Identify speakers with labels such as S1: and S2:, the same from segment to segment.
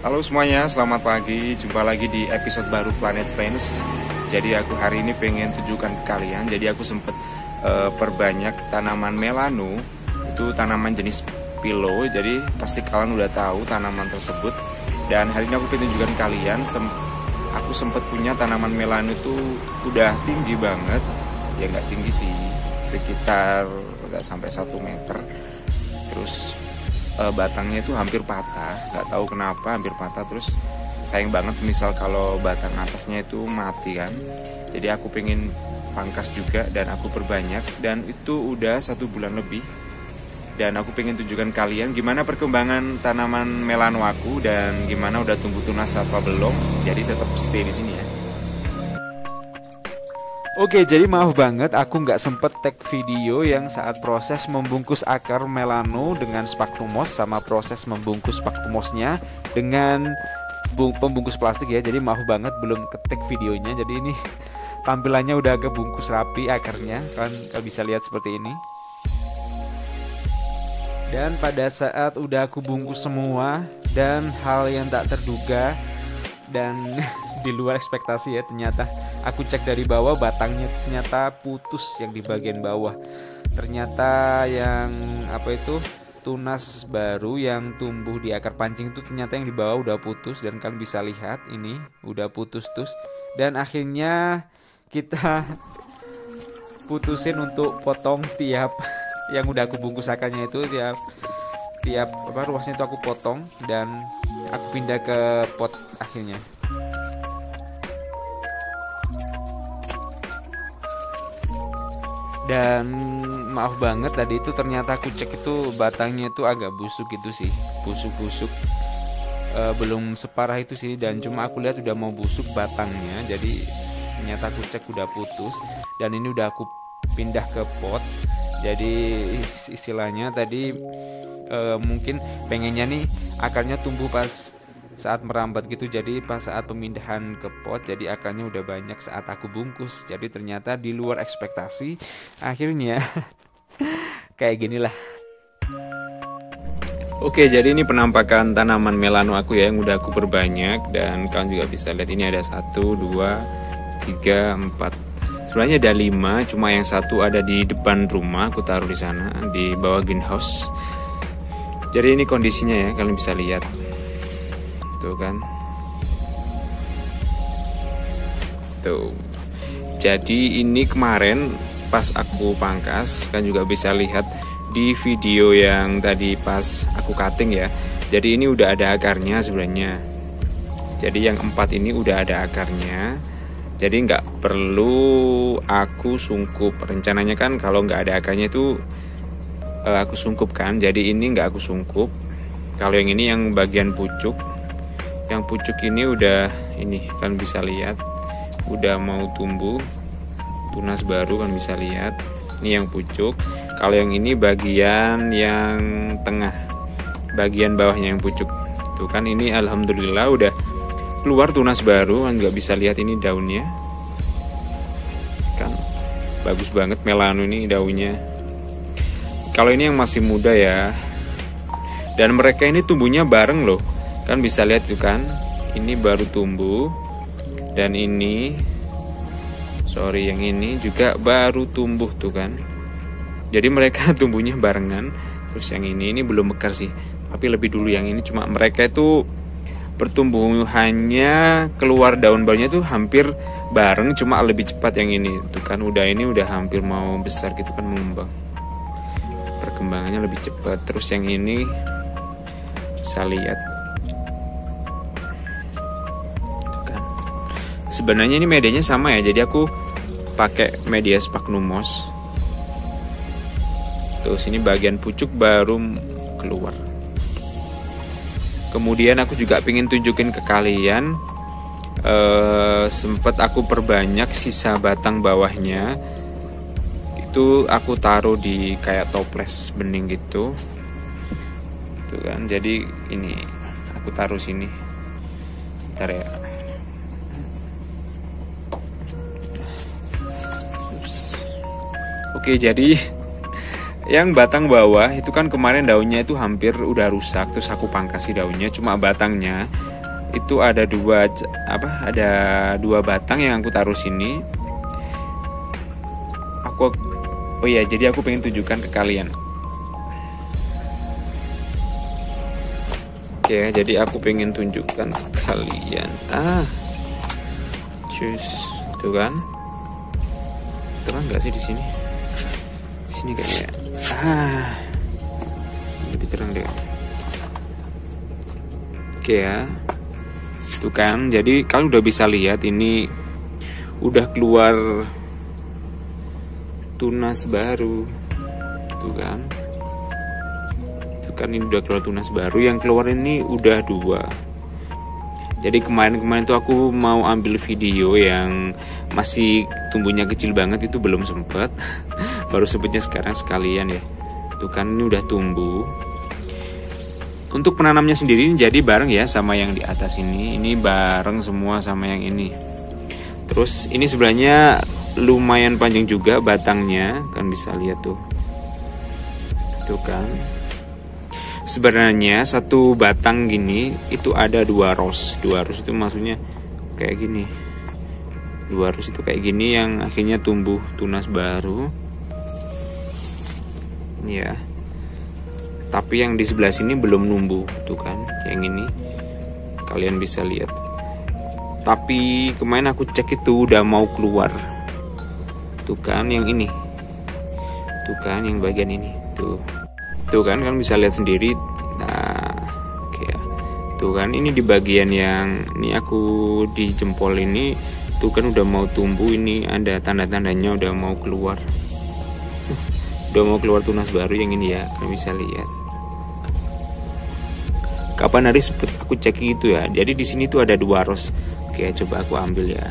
S1: Halo semuanya, selamat pagi. Jumpa lagi di episode baru Planet Plants. Jadi aku hari ini pengen tunjukkan ke kalian. Jadi aku sempet perbanyak tanaman melano. Itu tanaman jenis pilo. Jadi pasti kalian udah tahu tanaman tersebut. Dan hari ini aku pengen tunjukkan ke kalian. Aku sempet punya tanaman melano itu udah tinggi banget. Ya nggak tinggi sih, sekitar nggak sampai 1 meter. Terus batangnya itu hampir patah, nggak tahu kenapa hampir patah. Terus sayang banget semisal kalau batang atasnya itu mati kan. Jadi aku pengen pangkas juga dan aku perbanyak, dan itu udah 1 bulan lebih. Dan aku pengen tunjukkan kalian gimana perkembangan tanaman melano aku dan gimana udah tumbuh tunas apa belum. Jadi tetap stay di sini ya.
S2: Oke, jadi maaf banget aku nggak sempet tag video yang saat proses membungkus akar melano dengan sphagnumos sama proses membungkus sphagnumosnya dengan pembungkus plastik ya. Jadi maaf banget belum ketik videonya. Jadi ini tampilannya udah agak bungkus rapi akarnya, kan kalian bisa lihat seperti ini. Dan pada saat udah aku bungkus semua, dan hal yang tak terduga dan di luar ekspektasi ya, ternyata aku cek dari bawah, batangnya ternyata putus yang di bagian bawah. Ternyata yang tunas baru yang tumbuh di akar pancing itu ternyata yang di bawah udah putus, dan kalian bisa lihat ini udah putus. Dan akhirnya kita putusin untuk potong tiap yang udah aku bungkus akarnya itu, tiap ruasnya itu aku potong dan aku pindah ke pot akhirnya. Dan maaf banget tadi itu ternyata aku cek itu batangnya itu agak busuk gitu sih, busuk-busuk, belum separah itu sih, dan cuma aku lihat udah mau busuk batangnya. Jadi ternyata aku cek udah putus, dan ini udah aku pindah ke pot. Jadi istilahnya tadi mungkin pengennya nih akarnya tumbuh pas saat merambat gitu. Jadi pas saat pemindahan ke pot, jadi akarnya udah banyak saat aku bungkus. Jadi ternyata di luar ekspektasi, akhirnya kayak ginilah.
S1: Oke, jadi ini penampakan tanaman melano aku ya, yang udah aku perbanyak. Dan kalian juga bisa lihat ini ada 1, 2, 3, 4. Sebenarnya ada 5, cuma yang satu ada di depan rumah, aku taruh di sana di bawah greenhouse. Jadi ini kondisinya ya, kalian bisa lihat. Tuh kan. Tuh. Jadi ini kemarin pas aku pangkas, kan juga bisa lihat di video yang tadi pas aku cutting ya. Jadi ini udah ada akarnya sebenarnya. Jadi yang 4 ini udah ada akarnya. Jadi nggak perlu aku sungkup. Rencananya kan kalau nggak ada akarnya itu aku sungkup kan. Jadi ini nggak aku sungkup. Kalau yang ini yang bagian pucuk. Yang pucuk ini udah, ini kan bisa lihat udah mau tumbuh tunas baru, kan bisa lihat. Ini yang pucuk. Kalau yang ini bagian yang tengah, bagian bawahnya yang pucuk. Tuh kan, ini alhamdulillah udah keluar tunas baru, kan nggak bisa lihat ini daunnya. Kan bagus banget melano ini daunnya. Kalau ini yang masih muda ya. Dan mereka ini tumbuhnya bareng loh. Kan bisa lihat tuh kan, ini baru tumbuh, dan ini yang ini juga baru tumbuh tuh kan. Jadi mereka tumbuhnya barengan. Terus yang ini belum mekar sih, tapi lebih dulu yang ini. Cuma mereka itu pertumbuhannya keluar daun barunya tuh hampir bareng, cuma lebih cepat yang ini. Tuh kan ini udah hampir mau besar gitu kan, mengembang. Perkembangannya lebih cepat. Terus yang ini bisa lihat. Sebenarnya ini medianya sama ya, jadi aku pakai media sphagnumos. Terus ini bagian pucuk baru keluar. Kemudian aku juga pengen tunjukin ke kalian, sempet aku perbanyak sisa batang bawahnya. Itu aku taruh di kayak toples bening gitu. Tuh kan, jadi ini aku taruh sini. Bentar ya. Oke, jadi yang batang bawah itu kan kemarin daunnya itu hampir udah rusak, terus aku pangkasi daunnya, cuma batangnya itu ada dua batang yang aku taruh sini. Oh ya, jadi aku pengen tunjukkan ke kalian. Oke, jadi aku pengen tunjukkan ke kalian. Cus, tuh kan? Terang nggak sih di sini? Di sini kayaknya. Lebih terang deh. Oke ya. Tuh kan, jadi kalian udah bisa lihat ini udah keluar tunas baru. Tuh kan. Tuh kan, ini udah keluar tunas baru. Yang keluar ini udah 2. Jadi kemarin tuh aku mau ambil video yang masih tumbuhnya kecil banget, itu belum sempet. Baru sempetnya sekarang sekalian ya. Tuh kan, ini udah tumbuh. Untuk penanamnya sendiri jadi bareng ya sama yang di atas ini. Ini bareng semua sama yang ini. Terus ini sebenarnya lumayan panjang juga batangnya, kan bisa lihat tuh. Tuh kan. Sebenarnya satu batang gini itu ada 2 ros. 2 ros itu maksudnya kayak gini. 2 ros itu kayak gini yang akhirnya tumbuh tunas baru. Ya. Tapi yang di sebelah sini belum numbuh, tuh kan. Yang ini kalian bisa lihat. Tapi kemarin aku cek itu udah mau keluar. Tuh kan yang ini. Tuh kan yang bagian ini. Tuh kan kalian bisa lihat sendiri. Nah, oke ya. Tuh kan ini di bagian yang ini aku di jempol ini, tuh kan udah mau tumbuh, ini ada tanda-tandanya udah mau keluar. Udah mau keluar tunas baru yang ini ya, kalian bisa lihat. Kapan hari sempat aku cek gitu ya. Jadi di sini tuh ada 2 ros. Oke, coba aku ambil ya.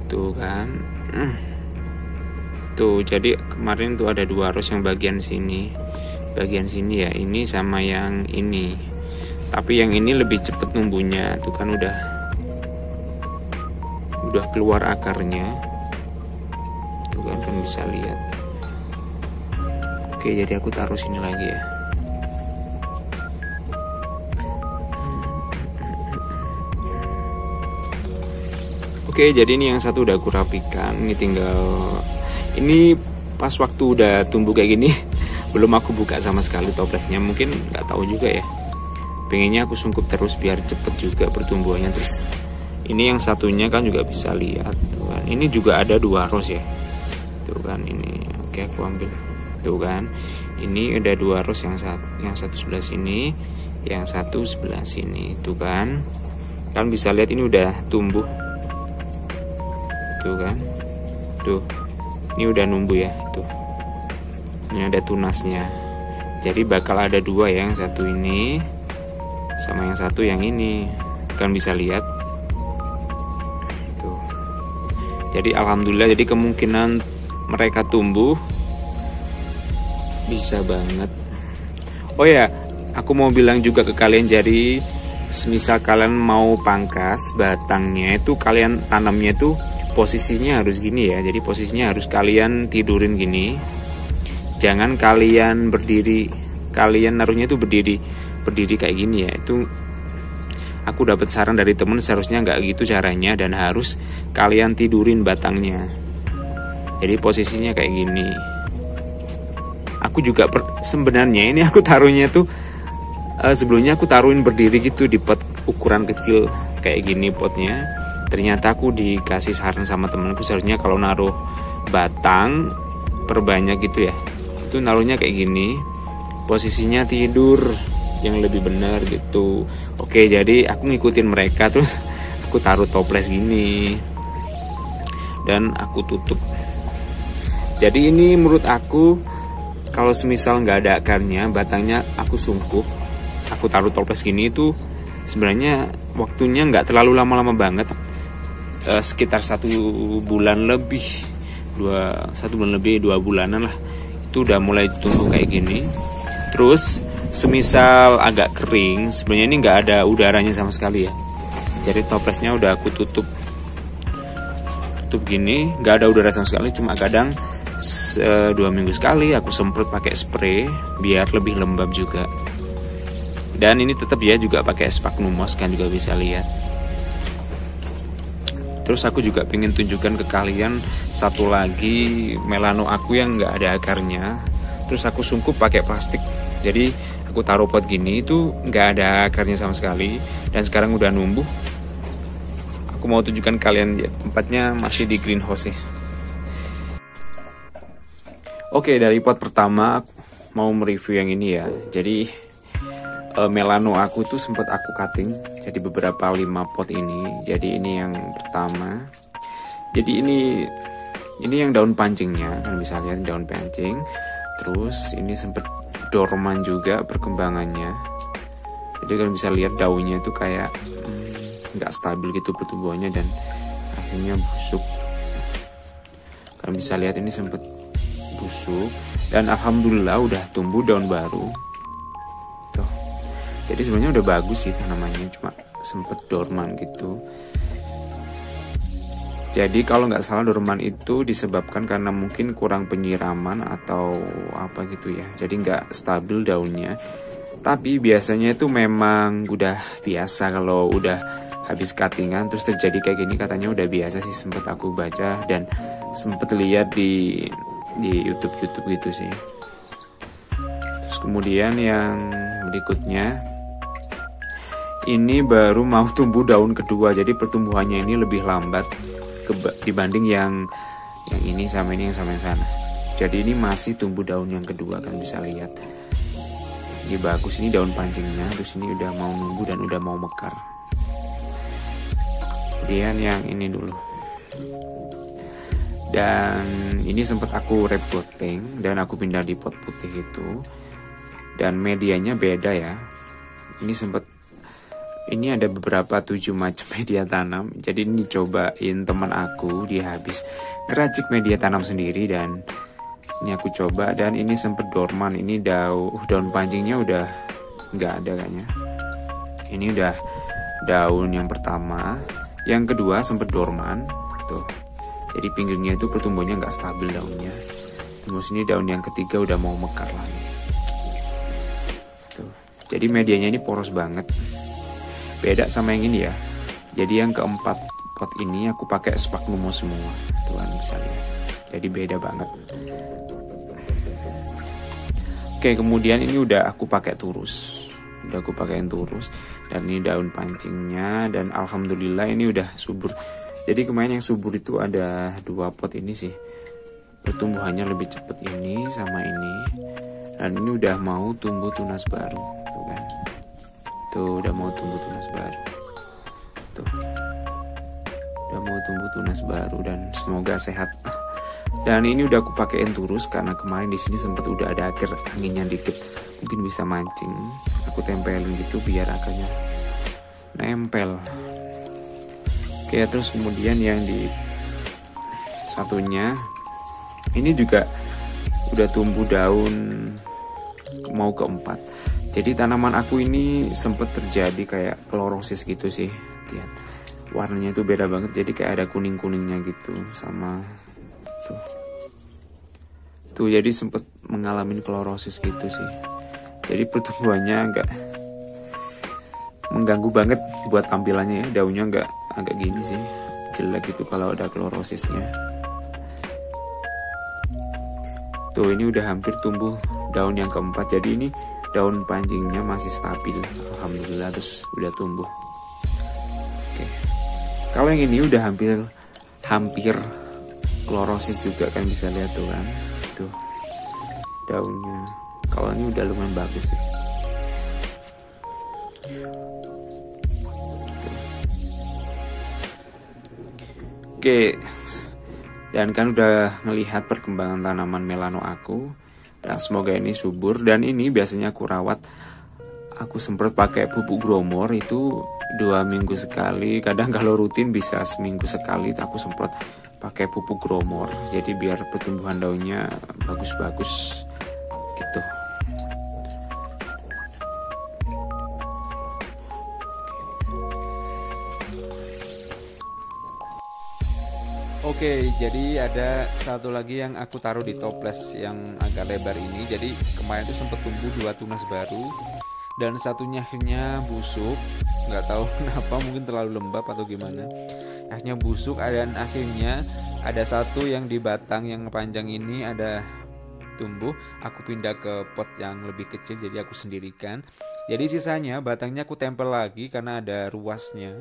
S1: Tuh kan. Tuh, jadi kemarin tuh ada 2 ros yang bagian sini. Bagian sini ya, ini sama yang ini. Tapi yang ini lebih cepet numbuhnya. Tuh kan udah keluar akarnya. Tuh kan bisa lihat. Oke, jadi aku taruh sini lagi ya. Oke, jadi ini yang satu udah aku rapikan. Ini pas waktu udah tumbuh kayak gini, belum aku buka sama sekali toplesnya. Mungkin nggak tahu juga ya. Pengennya aku sungkup terus biar cepet juga pertumbuhannya. Terus ini yang satunya kan juga bisa lihat. Tuh kan. Ini juga ada 2 ros ya. Tuh kan ini. Oke, aku ambil. Tuh kan. Ini ada 2 ros, yang satu sebelah sini, yang satu sebelah sini. Tuh kan. Kalian bisa lihat ini udah tumbuh. Tuh kan. Tuh. Ini udah numbuh ya, tuh. Ini ada tunasnya. Jadi bakal ada 2 ya, yang satu ini sama yang satu yang ini. Kalian bisa lihat. Tuh. Jadi alhamdulillah, jadi kemungkinan mereka tumbuh bisa banget. Oh ya, aku mau bilang juga ke kalian, jadi semisal kalian mau pangkas batangnya itu, kalian tanamnya itu posisinya harus gini ya. Jadi posisinya harus kalian tidurin gini. Jangan kalian berdiri. Kalian naruhnya itu berdiri kayak gini ya. Itu aku dapat saran dari temen, seharusnya nggak gitu caranya, dan harus kalian tidurin batangnya. Jadi posisinya kayak gini. Aku juga sebenarnya ini aku taruhnya tuh sebelumnya aku taruhin berdiri gitu di pot ukuran kecil kayak gini potnya. Ternyata aku dikasih saran sama temenku, seharusnya kalau naruh batang perbanyak gitu ya, itu naruhnya kayak gini, posisinya tidur yang lebih benar gitu. Oke, jadi aku ngikutin mereka, terus aku taruh toples gini dan aku tutup. Jadi ini menurut aku, kalau semisal nggak ada akarnya, batangnya aku sungkup, aku taruh toples gini, itu sebenarnya waktunya nggak terlalu lama-lama banget. Sekitar 1 bulan lebih, 2 bulanan lah, itu udah mulai tumbuh kayak gini. Terus semisal agak kering, sebenarnya ini nggak ada udaranya sama sekali ya. Jadi toplesnya udah aku tutup gini, nggak ada udara sama sekali. Cuma kadang 2 minggu sekali aku semprot pakai spray biar lebih lembab juga. Dan ini tetap ya juga pakai sphagnum moss, kan juga bisa lihat. Terus aku juga pengen tunjukkan ke kalian satu lagi melano aku yang nggak ada akarnya. Terus aku sungkup pakai plastik. Jadi aku taruh pot gini itu nggak ada akarnya sama sekali. Dan sekarang udah numbuh. Aku mau tunjukkan kalian ya, tempatnya masih di greenhouse nih. Oke, dari pot pertama aku mau mereview yang ini ya. Jadi melano aku tuh sempat aku cutting jadi beberapa 5 pot ini. Jadi ini yang pertama. Jadi ini yang daun pancingnya, kan bisa lihat daun pancing. Terus ini sempat dorman juga perkembangannya. Jadi kan bisa lihat daunnya itu kayak nggak stabil gitu pertumbuhannya dan akhirnya busuk. Kalian bisa lihat ini sempat busuk dan alhamdulillah udah tumbuh daun baru. Jadi sebenarnya udah bagus sih tanamannya, cuma sempet dorman gitu. Jadi kalau nggak salah dorman itu disebabkan karena mungkin kurang penyiraman atau apa gitu ya. Jadi nggak stabil daunnya. Tapi biasanya itu memang udah biasa kalau udah habis cuttingan terus terjadi kayak gini, katanya udah biasa sih, sempet aku baca dan sempet lihat di YouTube gitu sih. Terus kemudian yang berikutnya ini baru mau tumbuh daun kedua, jadi pertumbuhannya ini lebih lambat dibanding yang ini sama ini yang sama yang sana. Jadi ini masih tumbuh daun yang kedua, kan bisa lihat. Ini bagus, ini daun pancingnya, terus ini udah mau nunggu dan udah mau mekar. Kemudian yang ini dulu. Dan ini sempat aku repotting dan aku pindah di pot putih itu. Dan medianya beda ya. Ini ada beberapa 7 macam media tanam. Jadi ini cobain teman aku, dia habis ngeracik media tanam sendiri dan ini aku coba dan ini sempet dorman. Ini daun pancingnya udah nggak ada kayaknya. Ini udah daun yang pertama, yang kedua sempet dorman tuh. Jadi pinggirnya itu pertumbuhannya nggak stabil daunnya. Terus ini daun yang ketiga udah mau mekar lagi. Tuh. Jadi medianya ini poros banget. Beda sama yang ini ya. Jadi yang keempat pot ini aku pakai sphagnum moss semua. Tuhan bisa lihat. Jadi beda banget. Oke, kemudian ini udah aku pakai turus. Udah aku pakein turus dan ini daun pancingnya dan alhamdulillah ini udah subur. Jadi kemarin yang subur itu ada 2 pot ini sih. Pertumbuhannya lebih cepat ini sama ini. Dan ini udah mau tumbuh tunas baru, tuh kan. Tuh udah mau tumbuh tunas baru. Tuh. Udah mau tumbuh tunas baru dan semoga sehat. Dan ini udah aku pakein turus karena kemarin di sini sempat udah ada akar anginnya dikit. Mungkin bisa mancing. Aku tempelin gitu biar akarnya nempel. Oke, terus kemudian yang di satunya ini juga udah tumbuh daun mau keempat. Jadi tanaman aku ini sempat terjadi kayak klorosis gitu sih. Lihat, warnanya itu beda banget. Jadi kayak ada kuning-kuningnya gitu sama tuh. Tuh jadi sempat mengalami klorosis gitu sih. Jadi pertumbuhannya agak mengganggu banget buat tampilannya ya. Daunnya agak gini sih, jelek gitu kalau ada klorosisnya. Tuh ini udah hampir tumbuh daun yang keempat. Jadi ini daun pancingnya masih stabil, alhamdulillah, terus udah tumbuh. Oke. Kalau yang ini udah hampir klorosis juga, kan bisa lihat tuh kan, tuh daunnya. Kalau ini udah lumayan bagus sih. Oke, dan kan udah ngelihat perkembangan tanaman melano aku. Dan semoga ini subur. Dan ini biasanya aku rawat. Aku semprot pakai pupuk gromor itu 2 minggu sekali. Kadang kalau rutin bisa seminggu sekali. Aku semprot pakai pupuk gromor. Jadi biar pertumbuhan daunnya bagus-bagus gitu.
S2: Oke, jadi ada satu lagi yang aku taruh di toples yang agak lebar ini. Jadi kemarin tuh sempat tumbuh 2 tunas baru. dan satunya akhirnya busuk, nggak tahu kenapa, mungkin terlalu lembab atau gimana, akhirnya busuk. Dan akhirnya ada satu yang di batang yang panjang ini ada tumbuh, aku pindah ke pot yang lebih kecil, jadi aku sendirikan. Jadi sisanya batangnya aku tempel lagi karena ada ruasnya,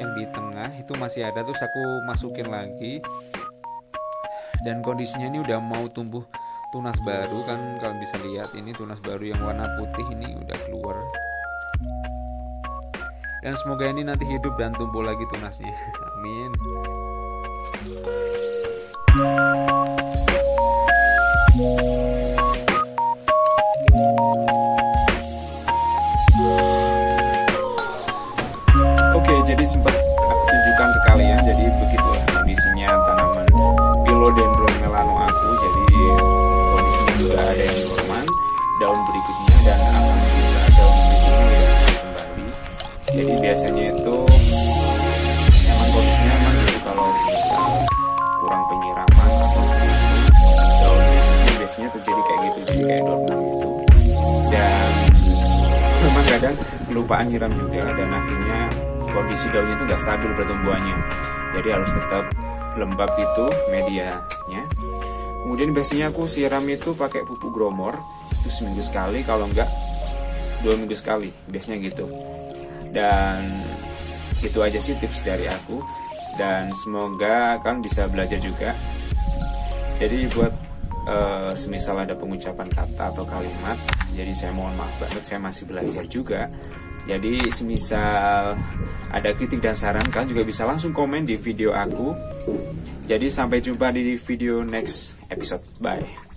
S2: yang di tengah itu masih ada, terus aku masukin lagi. Dan kondisinya ini udah mau tumbuh tunas baru kan, kalian bisa lihat ini tunas baru yang warna putih ini udah keluar. Dan semoga ini nanti hidup dan tumbuh lagi tunasnya. Amin.
S1: Oke, jadi sempat aku tunjukkan ke kalian. Jadi begitulah kondisinya tanaman Philodendron melano aku. Jadi kondisinya juga ada yang dorman, daun berikutnya, dan alhamdulillah daun berikutnya sudah sehat kembali. Jadi biasanya itu emang kondisinya emang gitu, kalau misal kurang penyiraman atau daun itu biasanya terjadi kayak gitu, jadi kayak dorman gitu. Dan memang kadang kelupaan nyiram juga, dan akhirnya kondisi daunnya itu nggak stabil pertumbuhannya, jadi harus tetap lembab itu medianya. Kemudian biasanya aku siram itu pakai pupuk gromor, itu seminggu sekali, kalau enggak 2 minggu sekali, biasanya gitu. Dan itu aja sih tips dari aku, dan semoga kalian bisa belajar juga. Jadi buat semisal ada pengucapan kata atau kalimat, jadi saya mohon maaf banget, saya masih belajar juga. Jadi semisal ada kritik dan saran, kalian juga bisa langsung komen di video aku. Jadi sampai jumpa di video next episode. Bye.